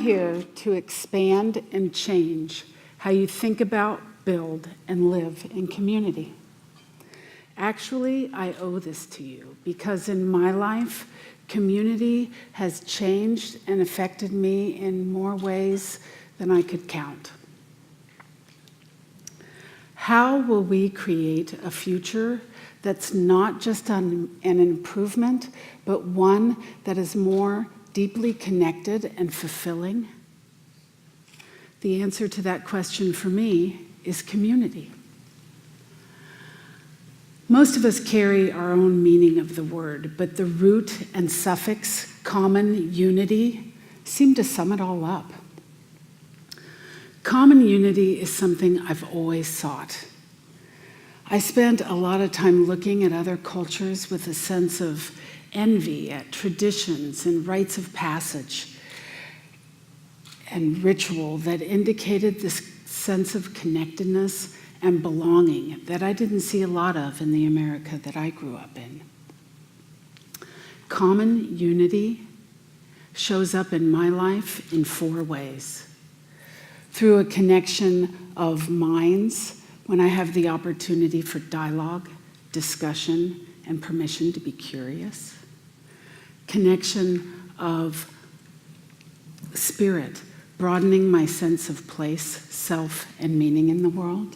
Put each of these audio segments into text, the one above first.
here to expand and change how you think about, build, and live in community. Actually, I owe this to you because in my life, community has changed and affected me in more ways than I could count. How will we create a future that's not just an improvement, but one that is more deeply connected and fulfilling? The answer to that question for me is community. Most of us carry our own meaning of the word, but the root and suffix, common unity, seem to sum it all up. Common unity is something I've always sought. I spent a lot of time looking at other cultures with a sense of envy at traditions and rites of passage and ritual that indicated this sense of connectedness and belonging that I didn't see a lot of in the America that I grew up in. Common unity shows up in my life in 4 ways. Through a connection of minds, when I have the opportunity for dialogue, discussion, and permission to be curious. Connection of spirit, broadening my sense of place, self, and meaning in the world.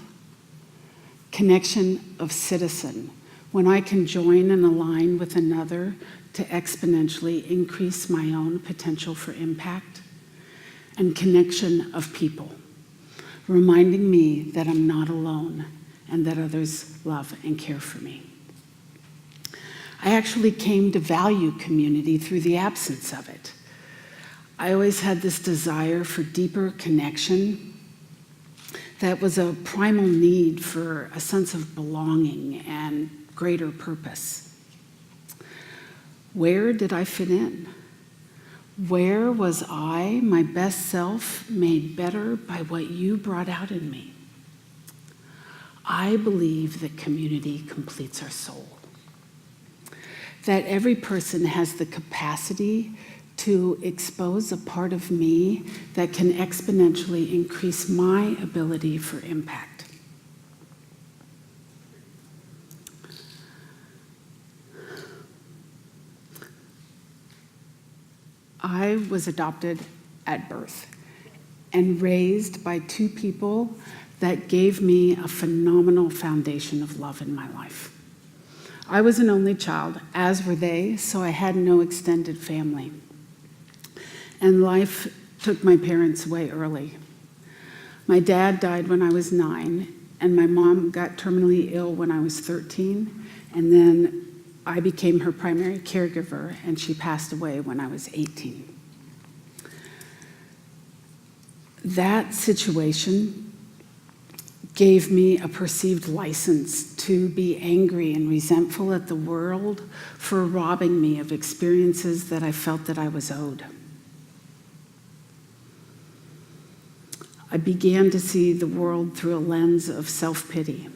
Connection of citizen, when I can join and align with another to exponentially increase my own potential for impact. And connection of people, reminding me that I'm not alone and that others love and care for me. I actually came to value community through the absence of it. I always had this desire for deeper connection that was a primal need for a sense of belonging and greater purpose. Where did I fit in? Where was I, my best self, made better by what you brought out in me? I believe that community completes our soul. That every person has the capacity to expose a part of me that can exponentially increase my ability for impact. I was adopted at birth and raised by 2 people that gave me a phenomenal foundation of love in my life. I was an only child, as were they, so I had no extended family. And life took my parents away early. My dad died when I was 9, and my mom got terminally ill when I was 13, and then I became her primary caregiver, and she passed away when I was 18. That situation gave me a perceived license to be angry and resentful at the world for robbing me of experiences that I felt that I was owed. I began to see the world through a lens of self-pity.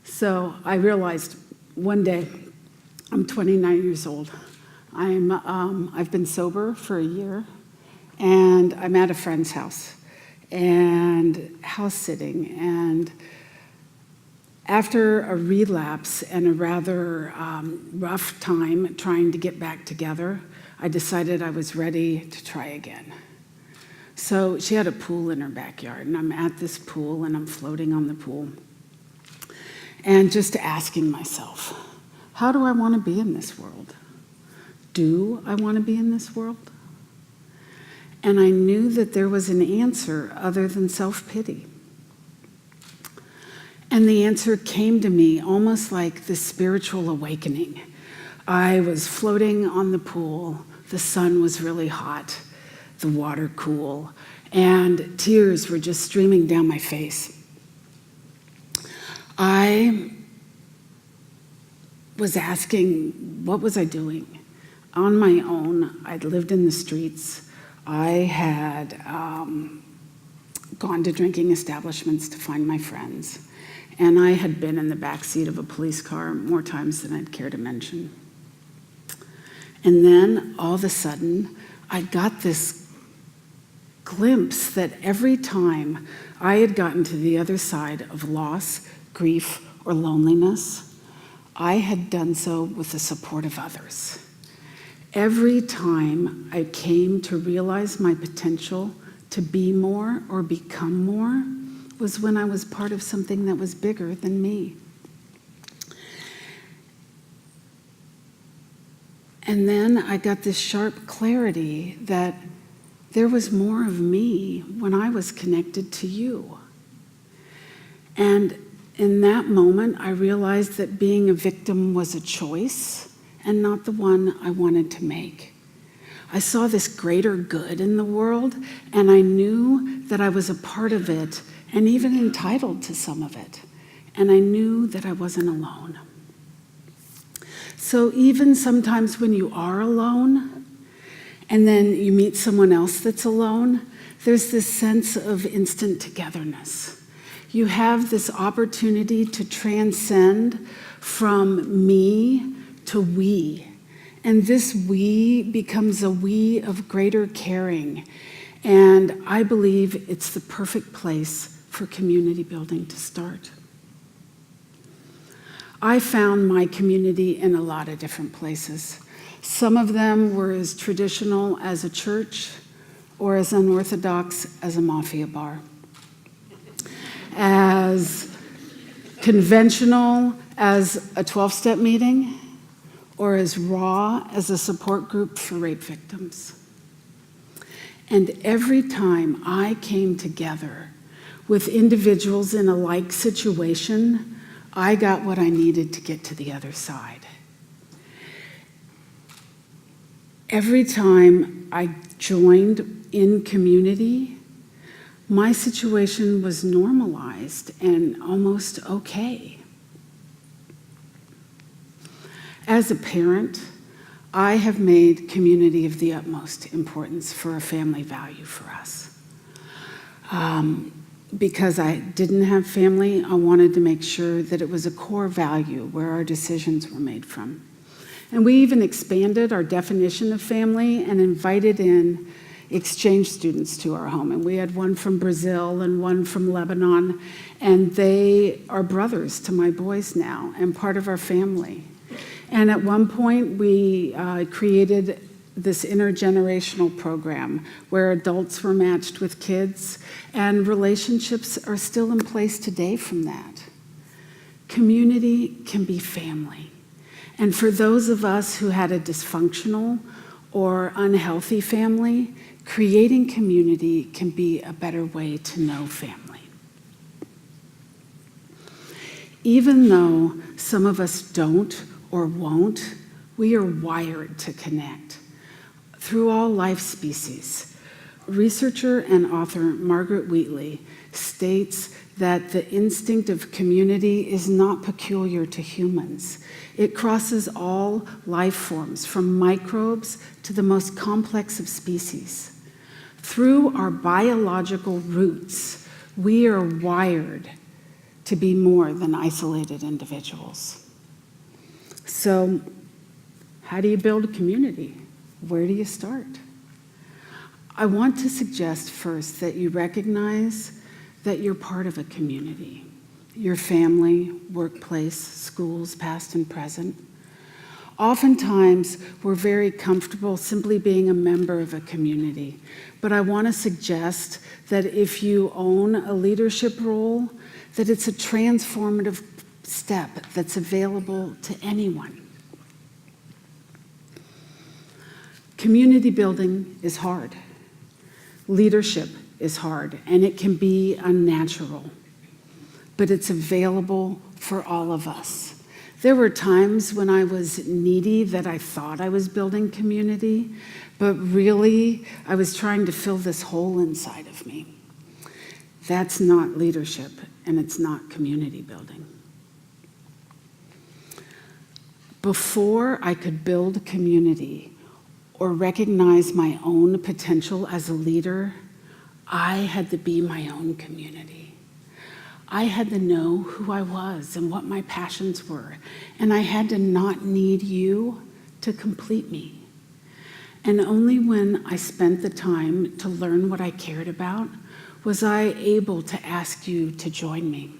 So I realized one day, I'm 29 years old. I've been sober for a year, and I'm at a friend's house, and house sitting, and after a relapse and a rather rough time trying to get back together, I decided I was ready to try again. So she had a pool in her backyard, and I'm at this pool, and I'm floating on the pool, and just asking myself, how do I want to be in this world? Do I want to be in this world? And I knew that there was an answer other than self-pity. And the answer came to me almost like this spiritual awakening. I was floating on the pool. The sun was really hot, the water cool, and tears were just streaming down my face. I was asking, what was I doing? On my own, I'd lived in the streets. I had gone to drinking establishments to find my friends. and I had been in the backseat of a police car more times than I'd care to mention. And then, all of a sudden, I got this glimpse that every time I had gotten to the other side of loss, grief, or loneliness, I had done so with the support of others. Every time I came to realize my potential to be more or become more was when I was part of something that was bigger than me. And then I got this sharp clarity that there was more of me when I was connected to you. And in that moment, I realized that being a victim was a choice and not the one I wanted to make. I saw this greater good in the world, and I knew that I was a part of it and even entitled to some of it. And I knew that I wasn't alone. So even sometimes when you are alone, and then you meet someone else that's alone, there's this sense of instant togetherness. You have this opportunity to transcend from me to we. And this we becomes a we of greater caring. And I believe it's the perfect place for community building to start. I found my community in a lot of different places. Some of them were as traditional as a church or as unorthodox as a mafia bar. As conventional as a 12-step meeting, or as raw as a support group for rape victims. And every time I came together with individuals in a like situation, I got what I needed to get to the other side. Every time I joined in community, my situation was normalized and almost okay. As a parent, I have made community of the utmost importance for a family value for us. Because I didn't have family, I wanted to make sure that it was a core value where our decisions were made from. And we even expanded our definition of family and invited in exchange students to our home. And we had one from Brazil and one from Lebanon, and they are brothers to my boys now and part of our family. And at one point, we created this intergenerational program where adults were matched with kids, and relationships are still in place today from that. Community can be family. And for those of us who had a dysfunctional or unhealthy family, creating community can be a better way to know family. Even though some of us don't or won't, we are wired to connect through all life species. Researcher and author Margaret Wheatley states that the instinct of community is not peculiar to humans. It crosses all life forms, from microbes to the most complex of species. Through our biological roots, we are wired to be more than isolated individuals. So, how do you build a community? Where do you start? I want to suggest first that you recognize that you're part of a community. Your family, workplace, schools, past and present. Oftentimes, we're very comfortable simply being a member of a community. But I want to suggest that if you own a leadership role, that it's a transformative step that's available to anyone. Community building is hard. Leadership is hard, and it can be unnatural. But it's available for all of us. There were times when I was needy that I thought I was building community, but really I was trying to fill this hole inside of me. That's not leadership, and it's not community building. Before I could build community or recognize my own potential as a leader, I had to be my own community. I had to know who I was and what my passions were, and I had to not need you to complete me. And only when I spent the time to learn what I cared about was I able to ask you to join me.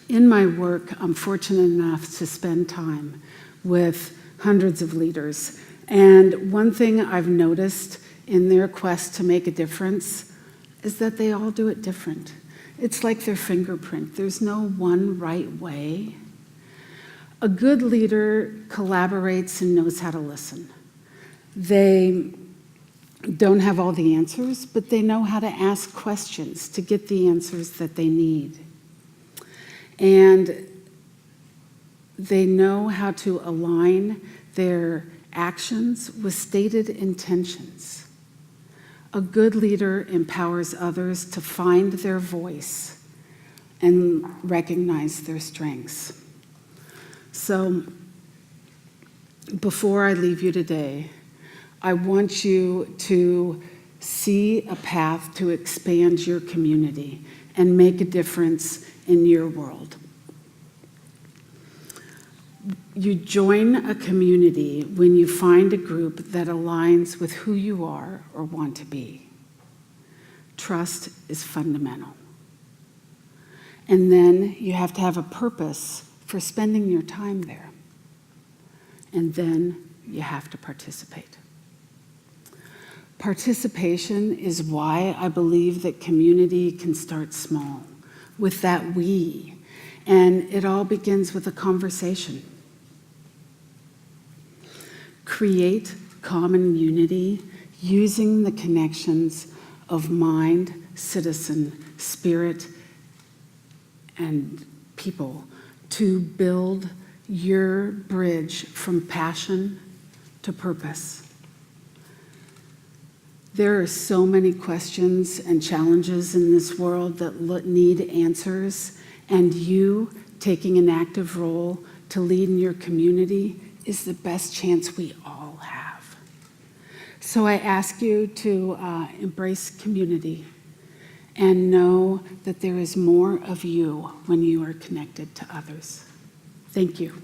In my work, I'm fortunate enough to spend time with hundreds of leaders. And one thing I've noticed in their quest to make a difference is that they all do it different. It's like their fingerprint. There's no one right way. A good leader collaborates and knows how to listen. They don't have all the answers, but they know how to ask questions to get the answers that they need. And they know how to align their actions with stated intentions. A good leader empowers others to find their voice and recognize their strengths. So, before I leave you today, I want you to see a path to expand your community and make a difference in your world. You join a community when you find a group that aligns with who you are or want to be. Trust is fundamental. And then you have to have a purpose for spending your time there. And then you have to participate. Participation is why I believe that community can start small, with that we. And it all begins with a conversation. Create common unity using the connections of mind, citizen, spirit, and people to build your bridge from passion to purpose. There are so many questions and challenges in this world that need answers, and you taking an active role to lead in your community is the best chance we all have. So I ask you to embrace community and know that there is more of you when you are connected to others. Thank you.